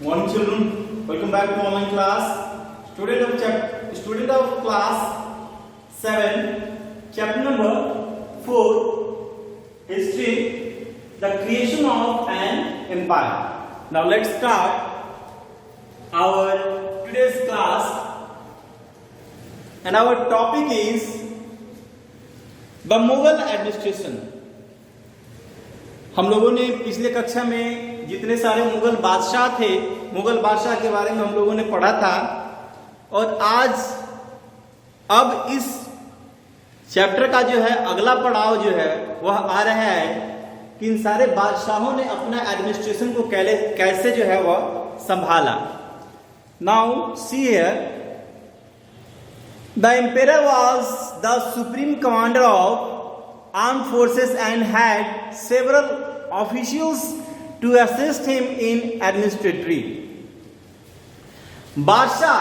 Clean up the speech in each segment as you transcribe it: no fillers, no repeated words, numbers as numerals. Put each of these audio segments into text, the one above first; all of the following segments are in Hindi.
Morning children, welcome back to online class. Student of class 7, chapter number 4, history, the creation of an empire. Now let's start our today's class, and our topic is the Mughal administration. हम लोगों ने पिछले कक्षा में जितने सारे मुगल बादशाह थे, मुगल बादशाह के बारे में हम लोगों ने पढ़ा था, और आज अब इस चैप्टर का जो है अगला पड़ाव जो है वह आ रहा है कि इन सारे बादशाहों ने अपना एडमिनिस्ट्रेशन को कैसे जो है वह संभाला. Now see here, the emperor was the supreme commander of armed forces and had several officials to assist him in administrative. बादशाह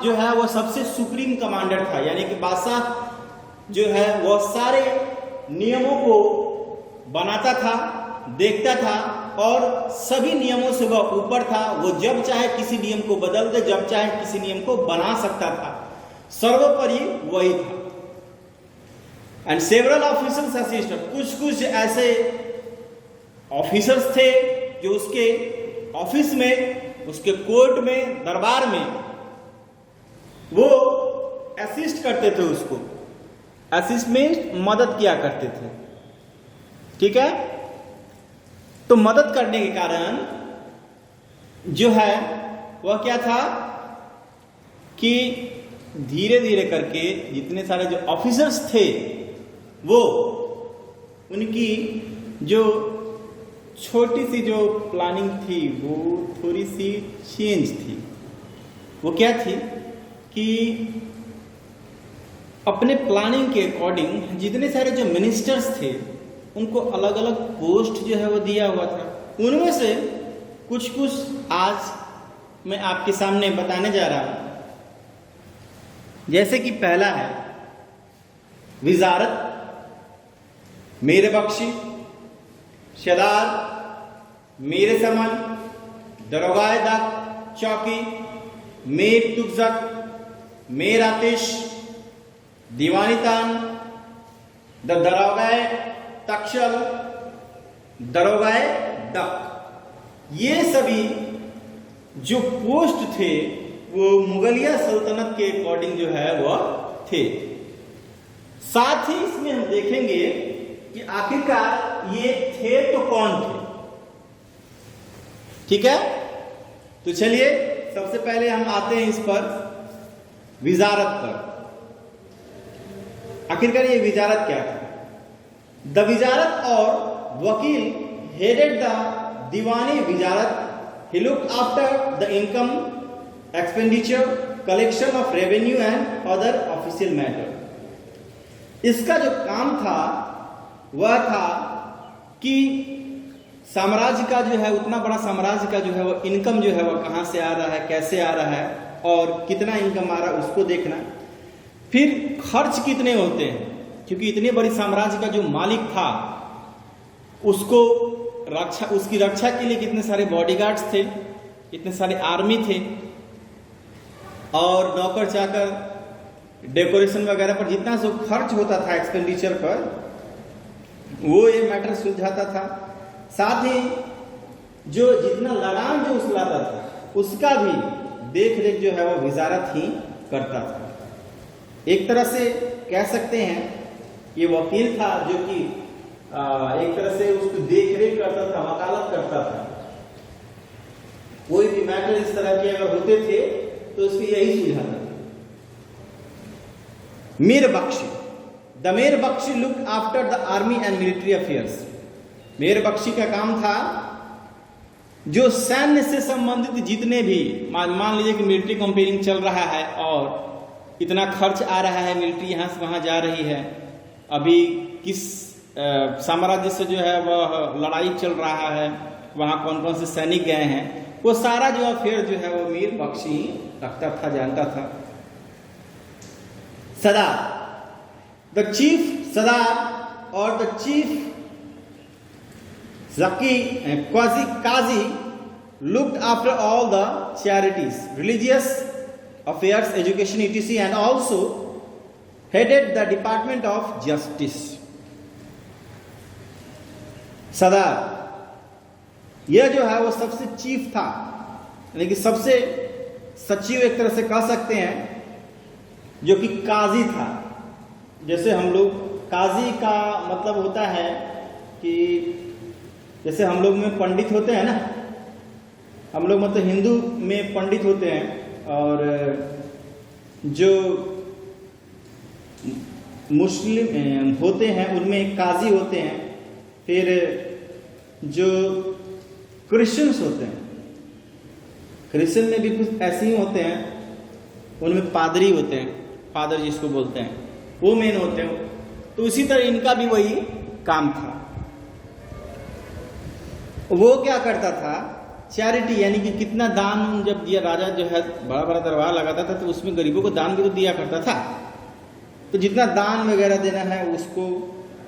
जो है वो सबसे सुप्रीम कमांडर था, यानी कि बादशाह जो है वो सारे नियमों को बनाता था, देखता था, और सभी नियमों से वह ऊपर था. वो जब चाहे किसी नियम को बदल दे, जब चाहे किसी नियम को बना सकता था. सर्वोपरि वही था. एंड सेवरल ऑफिसर्स असिस्टेंट, कुछ ऐसे ऑफिसर्स थे जो उसके ऑफिस में, उसके कोर्ट में, दरबार में वो असिस्ट करते थे, उसको असिस्ट में मदद किया करते थे. ठीक है, तो मदद करने के कारण जो है वह क्या था कि धीरे धीरे करके जितने सारे जो ऑफिसर्स थे वो उनकी जो छोटी सी जो प्लानिंग थी वो थोड़ी सी चेंज थी. वो क्या थी कि अपने प्लानिंग के अकॉर्डिंग जितने सारे जो मिनिस्टर्स थे उनको अलग अलग पोस्ट जो है वो दिया हुआ था. उनमें से कुछ आज मैं आपके सामने बताने जा रहा हूं. जैसे कि पहला है विजारत, मेरे बख्शी, शदार, मेरे समन, दरोगाए दाग चौकी, मेर तुगजक, मेर आतिश, दीवानी तान, दरोगाए तक्षल, दरोगाए डक. ये सभी जो पोस्ट थे वो मुगलिया सल्तनत के अकॉर्डिंग जो है वह थे. साथ ही इसमें हम देखेंगे कि आखिरकार ये थे तो कौन थे. ठीक है, तो चलिए सबसे पहले हम आते हैं इस पर विजारत पर. आखिरकार ये विजारत क्या था? द विजारत और वकील हेडेड द दीवानी विजारत. He look after the income, expenditure, collection of revenue and other official matter. इसका जो काम था वह था कि साम्राज्य का जो है, उतना बड़ा साम्राज्य का जो है वो इनकम जो है वह कहां से आ रहा है, कैसे आ रहा है और कितना इनकम आ रहा है उसको देखना. फिर खर्च कितने होते हैं, क्योंकि इतने बड़ी साम्राज्य का जो मालिक था उसको उसकी रक्षा के लिए कितने सारे बॉडीगार्ड्स थे, कितने सारे आर्मी थे, और नौकर चाकर, डेकोरेशन वगैरह पर जितना जो खर्च होता था एक्सपेंडिचर पर, वो ये मैटर सुलझाता था. साथ ही जो जितना लगान जो उसलाता था उसका भी देख रेख जो है वो विजारत ही करता था. एक तरह से कह सकते हैं ये वकील था जो कि एक तरह से उसको देख रेख करता था, वकालत करता था. कोई भी मैटर इस तरह के अगर होते थे तो उसकी यही सुलझाता था. Mir Bakhshi, the Mir Bakhshi look after the army and military affairs. Mir Bakhshi का काम था जो सैन्य से संबंधित जितने भी, मान लीजिए कि मिलिट्री कंपेयरिंग चल रहा है और इतना खर्च आ रहा है, मिलिट्री यहाँ से वहाँ जा रही है, अभी किस साम्राज्य से जो है वह लड़ाई चल रहा है, वहाँ कौन कौन से सैनिक गए हैं, वो सारा जो अफेयर जो है वो मीर बख्शी रखता था, जानता था. सदार, द चीफ सदार और the chief Qazi looked after all the charities, religious affairs, education, etc., and also headed the Department of Justice. सदार यह जो है वो सबसे चीफ था, यानी कि सबसे सचिव एक तरह से कह सकते हैं, जो कि काजी था। जैसे हम लोग, काजी का मतलब होता है कि जैसे हम लोग में पंडित होते हैं ना, हम लोग मतलब हिंदू में पंडित होते हैं, और जो मुस्लिम होते हैं उनमें एक काजी होते हैं। फिर जो क्रिश्चियंस होते हैं, क्रिश्चियन में भी कुछ ऐसे ही होते हैं, उनमें पादरी होते हैं, फादर जिसको बोलते हैं, वो मेन होते हैं। तो उसी तरह इनका भी वही काम था। वो क्या करता था, चैरिटी, यानी कि कितना दान जब दिया, राजा जो है बड़ा बड़ा दरबार लगाता था तो उसमें गरीबों को दान भी तो दिया करता था। तो जितना दान वगैरह देना है उसको,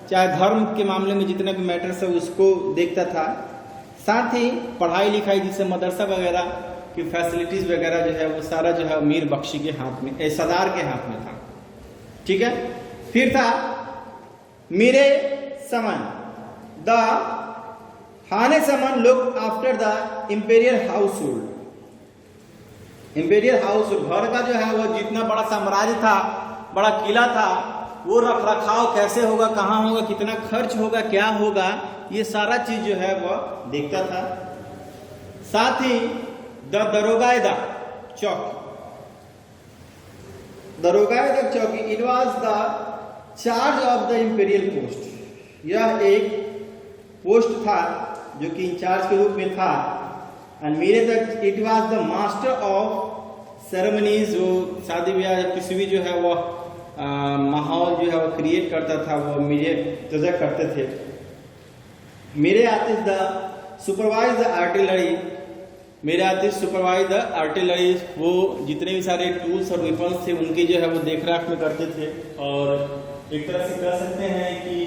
चाहे धर्म के मामले में जितने भी मैटर्स है उसको देखता था। साथ ही पढ़ाई लिखाई, जिससे मदरसा वगैरह की फैसिलिटीज वगैरह जो है वो सारा जो है मीर बख्शी के हाथ में, सदार के हाथ में था। ठीक है। फिर था मीरे समन, द खाने समन look after the imperial household. Imperial household, घर का जो है वो जितना बड़ा साम्राज्य था, बड़ा किला था, वो रख रखाव कैसे होगा, कहाँ होगा, कितना खर्च होगा, क्या होगा, ये सारा चीज जो है वह देखता था। साथ ही द दरोगायदा चौकी, दरोगायदा चौकी, it was the charge of the imperial post. यह एक पोस्ट था जो कि इंचार्ज के रूप में था। एंड मेरे तक it was the master of ceremonies, जो शादी ब्याह किसी भी जो है वह माहौल जो है वो क्रिएट करता था, वो मेरे तजा करते थे। मेरे आते द सुपरवाइज द आर्टिलरी, मेरे आते सुपरवाइज द आर्टिलरी, वो जितने भी सारे टूल्स और वेपन्स थे उनकी जो है वो देख रेख में करते थे। और एक तरह से कह सकते हैं कि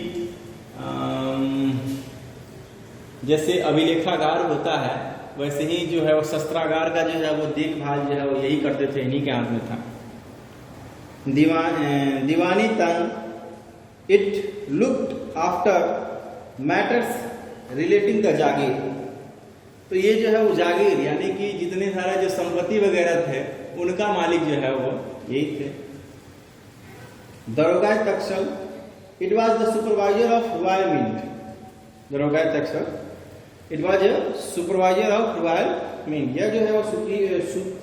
जैसे अभिलेखागार होता है वैसे ही जो है वो शस्त्रागार का जो है वो देखभाल जो है वो यही करते थे, इन्हीं के हाथ में था। दीवानी तंग, it looked after matters relating the जागीर। तो ये जो है वो जागीर, यानी कि जितने सारे जो संपत्ति वगैरह थे उनका मालिक जो है वो यही थे। दरोगाई तक्षल, it was the supervisor of royal mint. दरोगाई तक्षल, it was a supervisor of royal mint. यह जो है वो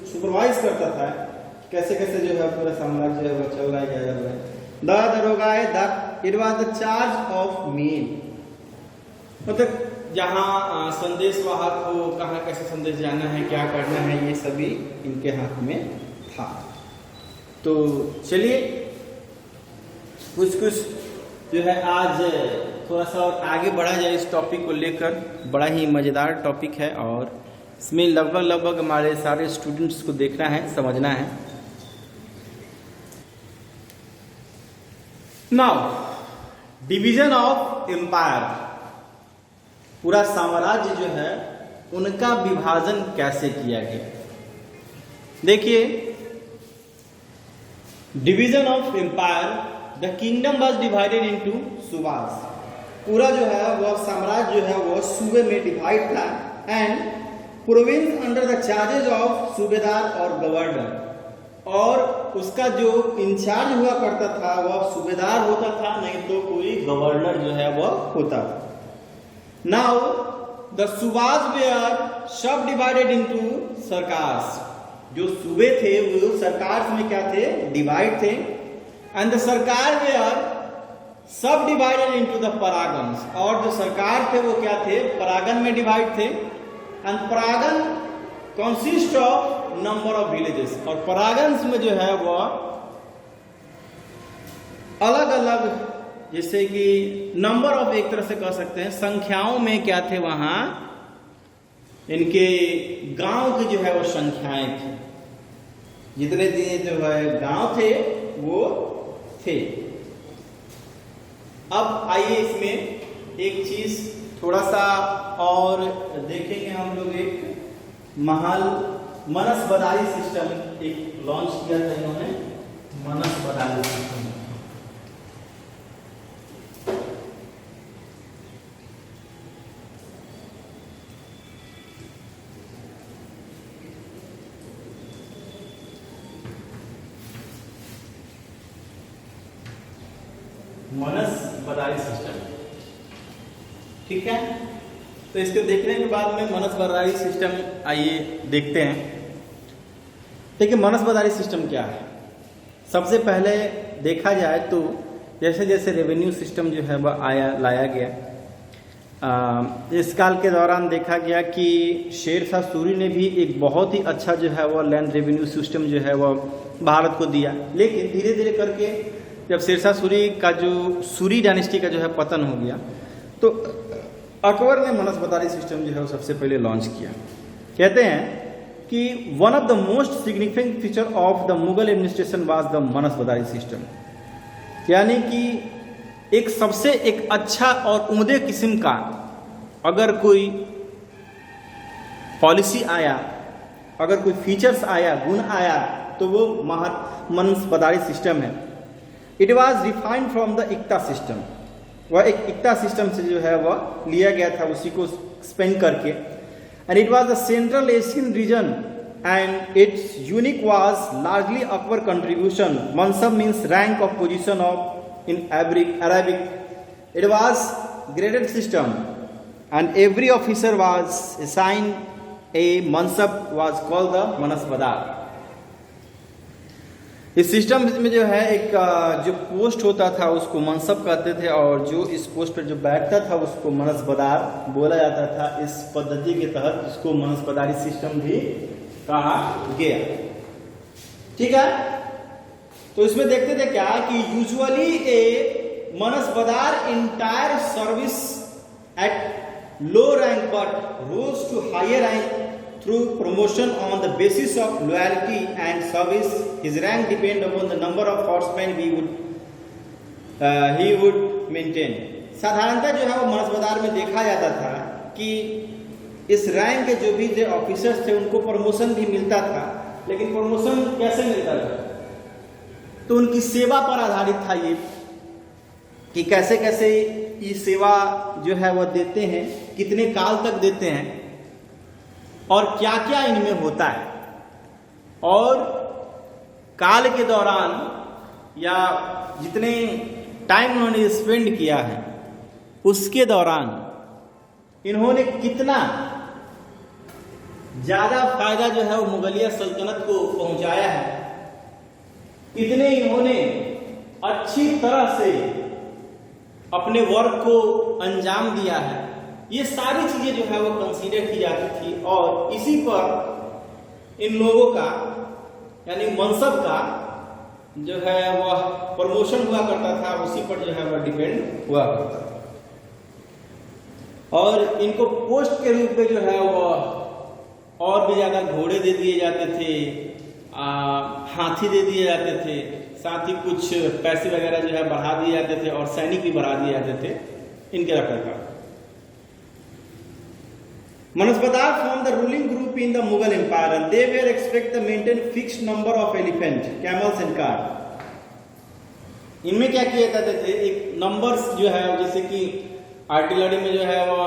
सुपरवाइज करता था कैसे कैसे जो है पूरा साम्राज्य जो है वो चल रहा है, क्या चल रहा है। द दरोगाई the, it was the charge of mail, मतलब जहाँ संदेश वाहक हो, कहाँ कैसे संदेश जाना है, क्या करना है, ये सभी इनके हाथ में था। तो चलिए कुछ जो है आज थोड़ा सा और आगे बढ़ा जाए इस टॉपिक को लेकर। बड़ा ही मज़ेदार टॉपिक है और इसमें लगभग हमारे सारे स्टूडेंट्स को देखना है, समझना है। नाउ डिवीजन ऑफ एम्पायर, पूरा साम्राज्य जो है उनका विभाजन कैसे किया गया। देखिए, division of empire, the kingdom was divided into सूबास। पूरा जो है वह साम्राज्य जो है वह सूबे में डिवाइड था। And province under the charges of सूबेदार और गवर्नर, और उसका जो इंचार्ज हुआ करता था वह सूबेदार होता था, नहीं तो कोई गवर्नर जो है वह होता था। नाउ द सूबास वेयर सब डिवाइडेड इनटू सरकार्स। जो सूबे थे वो सरकार्स में क्या थे, डिवाइड थे। एंड द सरकार वेयर सब डिवाइडेड इनटू द परागन्स, और जो सरकार थे वो क्या थे, परागन में डिवाइड थे। एंड परागन consist of number of villages, और परागन्स में जो है वो अलग अलग, जैसे कि नंबर ऑफ, एक तरह से कह सकते हैं संख्याओं में क्या थे, वहां इनके गांव की जो है वो संख्याएं थी। जितने जो है गांव थे वो थे। अब आइए इसमें एक चीज थोड़ा सा और देखेंगे हम लोग एक मनस-बदारी सिस्टम एक लॉन्च किया था इन्होंने, मनस-बदारी सिस्टम। मनस-बदारी सिस्टम, ठीक है। तो इसको देखने के बाद में मनस-बदारी सिस्टम आइए देखते हैं। देखिए मनस-बदारी सिस्टम क्या है। सबसे पहले देखा जाए तो जैसे जैसे रेवेन्यू सिस्टम जो है वह लाया गया, इस काल के दौरान देखा गया कि शेरशाह सूरी ने भी एक बहुत ही अच्छा जो है वह लैंड रेवेन्यू सिस्टम जो है वह भारत को दिया। लेकिन धीरे धीरे करके जब शेरशाह सूरी का जो सूरी डायनेस्टी का जो है पतन हो गया, तो अकबर ने मनस-बदारी सिस्टम जो है वो सबसे पहले लॉन्च किया। कहते हैं कि one of the most significant feature of the Mughal administration was the मनस-बदारी सिस्टम, यानी कि एक अच्छा और उम्दे किस्म का अगर कोई पॉलिसी आया, अगर कोई फीचर्स आया, गुण आया, तो वो मनस-बदारी सिस्टम है। It was refined from the इक्ता सिस्टम, वह एक इक्ता सिस्टम से जो है वह लिया गया था, उसी को स्पेंड करके। And it was the Central Asian region and its unique was largely Akbar contribution. मनसब means rank of position of in Arabic. It was graded system and every officer was assigned a mansab was called the मनस-बदार। इस सिस्टम में जो है एक जो पोस्ट होता था उसको मनसब कहते थे, और जो इस पोस्ट पर जो बैठता था उसको मनस-बदार बोला जाता था। इस पद्धति के तहत इसको मनस-बदारी सिस्टम भी कहा गया, ठीक है। तो इसमें देखते थे क्या कि यूजुअली ए मनस-बदार entire service at low rank but rose to higher rank through promotion on the basis of loyalty and service. His rank depend upon the number of horsemen he would maintain. साधारणतः जो है वो मनस-बदार में देखा जाता था कि इस रैंक के जो भी जो ऑफिसर्स थे उनको प्रमोशन भी मिलता था, लेकिन प्रमोशन कैसे मिलता था, तो उनकी सेवा पर आधारित था ये कि कैसे कैसे ये सेवा जो है वह देते हैं, कितने काल तक देते हैं और क्या क्या इनमें होता है, और काल के दौरान या जितने टाइम उन्होंने स्पेंड किया है उसके दौरान इन्होंने कितना ज्यादा फायदा जो है वो मुगलिया सल्तनत को पहुंचाया है, कितने इन्होंने अच्छी तरह से अपने वर्क को अंजाम दिया है, ये सारी चीजें जो है वो कंसीडर की जाती थी। और इसी पर इन लोगों का यानी मनसब का जो है वह प्रमोशन हुआ करता था, उसी पर जो है वह डिपेंड हुआ करता था। और इनको पोस्ट के रूप में जो है वह और भी ज्यादा घोड़े दे दिए जाते थे, हाथी दे दिए जाते थे, साथ ही कुछ पैसे वगैरह जो है बढ़ा दिए जाते थे और सैनिक भी बढ़ा दिए जाते थे इनके रखरखाव। मनस-बदार formed the ruling group in the Mughal Empire and they were expected to maintain fixed number of elephant, camels and car. इनमें क्या किया करते थे, एक नंबर्स जो है जैसे कि आर्टिलरी में जो है वह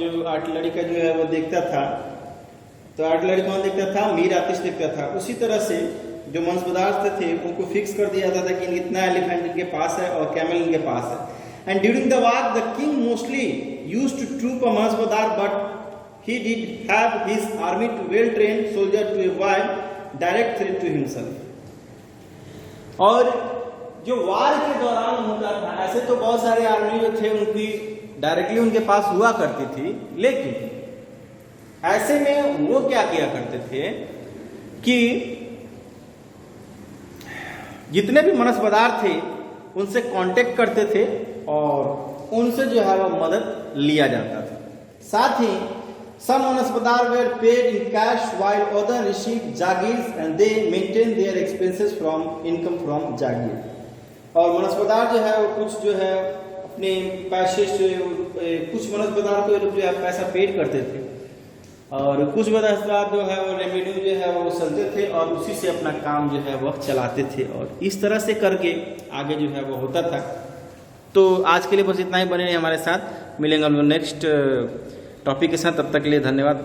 जो आर्टिलरी का जो है वो देखता था, तो आर्टिलरी कौन देखता था, मीर आतिश देखता था। उसी तरह से जो मनस-बदार थे उनको फिक्स कर दिया जाता था कि इतना एलिफेंट इनके पास है और कैमल इनके पास है। And during the war the king mostly used to troop a मनस-बदार but he did have his army to well-trained soldier to avoid direct threat to himself। और जो वार के दौरान होता था, ऐसे तो बहुत सारे आर्मी जो थे उनकी डायरेक्टली उनके पास हुआ करती थी, लेकिन ऐसे में वो क्या किया करते थे कि जितने भी मनस-बदार थे उनसे कांटेक्ट करते थे और उनसे जो है वह मदद लिया जाता था। साथ ही some मनस-बदार were paid in cash while others received Jagir and they maintained their expenses from income from जागीर। और मनस-बदार जो है वो कुछ जो है अपने पैसे से कुछ मनस्पदार को ये लोग जो है पैसा पेड करते थे और कुछ मनस्पदार जो है वो रेवेन्यू जो है वो वसूलते थे और उसी से अपना काम जो है वह चलाते थे और इस तरह से करके आगे जो है वो होता था। तो आज के लिए बस इतना ही, बने रहिए हमारे साथ, मिलेंगे हम लोग नेक्स्ट टॉपिक के साथ, तब तक के लिए धन्यवाद।